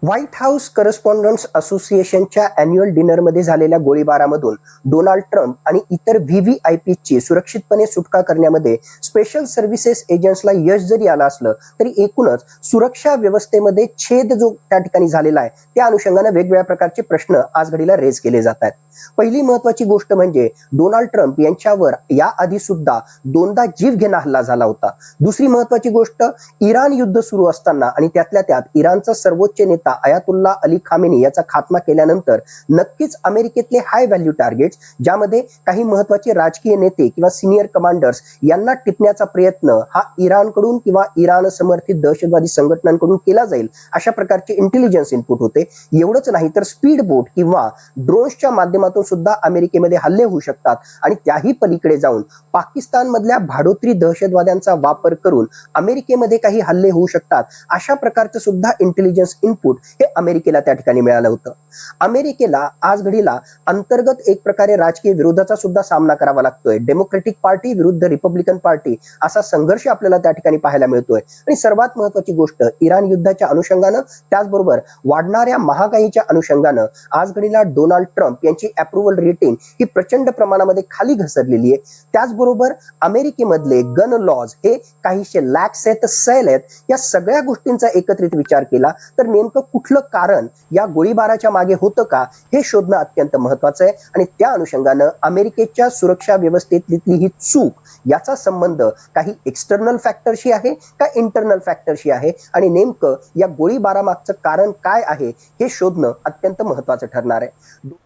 White house करस्पॉन्डंट्स असोसिएशनच्या annual डिनरमध्ये झालेल्या गोळीबारामधून Donald Trump आणि इतर व्हीव्हीआयपीची सुरक्षितपणे सुटका करण्यामध्ये स्पेशल सर्व्हिसेस एजंट्सला यश जरी आलं असलं तरी एकूणच सुरक्षा व्यवस्थेमध्ये छेद जो त्या ठिकाणी झालेला आहे त्या अनुषंगाने वेगवेगळ्या प्रकारचे प्रश्न आज घडीला रेज केले जात आहेत. पहिली महत्वाची गोष्ट म्हणजे डोनाल्ड ट्रम्प यांच्यावर याआधी सुद्धा दोनदा जीवघेणा हल्ला झाला होता. दुसरी महत्वाची गोष्ट, इराण युद्ध सुरू असताना आणि त्यातल्या त्यात इराणचा सर्वोच्च नेता अयातुल्ला अली खामेनी याचा खात्मा केल्यानंतर नक्कीच अमेरिकेतले हाय व्हॅल्यू टार्गेट्स, ज्यामध्ये काही महत्वाचे राजकीय नेते किंवा सिनियर कमांडर्स यांना टिपण्याचा प्रयत्न हा इराणकडून किंवा इराण समर्थित दहशतवादी संघटनांकडून केला जाईल अशा प्रकारचे इंटेलिजन्स इनपुट होते. एवढंच नाही तर स्पीड बोट किंवा ड्रोन्सच्या माध्यमातून सुद्धा अमेरिकेमध्ये हल्ले होऊ शकतात आणि त्याही पलीकडे जाऊन पाकिस्तानमधल्या भाडोत्री दहशतवाद्यांचा वापर करून अमेरिकेमध्ये काही हल्ले होऊ शकतात अशा प्रकारचं सुद्धा इंटेलिजन्स इनपुट हे अमेरिकेला त्या ठिकाणी मिळालं होतं. अमेरिकेला आज घडीला अंतर्गत एक प्रकारे राजकीय विरोधाचा सुद्धा सामना करावा लागतोय. डेमोक्रेटिक पार्टी विरुद्ध रिपब्लिकन पार्टी असा संघर्ष आपल्याला त्या ठिकाणी पाहायला मिळतोय. आणि सर्वात महत्वाची गोष्ट, इराण युद्धाच्या अनुषंगानं त्याचबरोबर वाढणाऱ्या महागाईच्या अनुषंगानं आज घडीला डोनाल्ड ट्रम्प यांची अप्रुव्हल रेटिंग ही प्रचंड प्रमाणामध्ये खाली घसरलेली आहे. त्याचबरोबर अमेरिकेमधले गन लॉज हे काहीशे लॅक्स आहेत, सैल आहेत. या सगळ्या गोष्टींचा एकत्रित विचार केला तर नेमकं कुठलं कारण या गोळीबाराच्या मागे होतं का हे शोधणं अत्यंत महत्वाचं आहे. आणि त्या अनुषंगानं अमेरिकेच्या सुरक्षा व्यवस्थेतली ही चूक याचा संबंध काही एक्सटर्नल फॅक्टरशी आहे का इंटरनल फॅक्टरशी आहे आणि नेमकं या गोळीबारामागचं कारण काय आहे हे शोधणं अत्यंत महत्वाचं ठरणार आहे.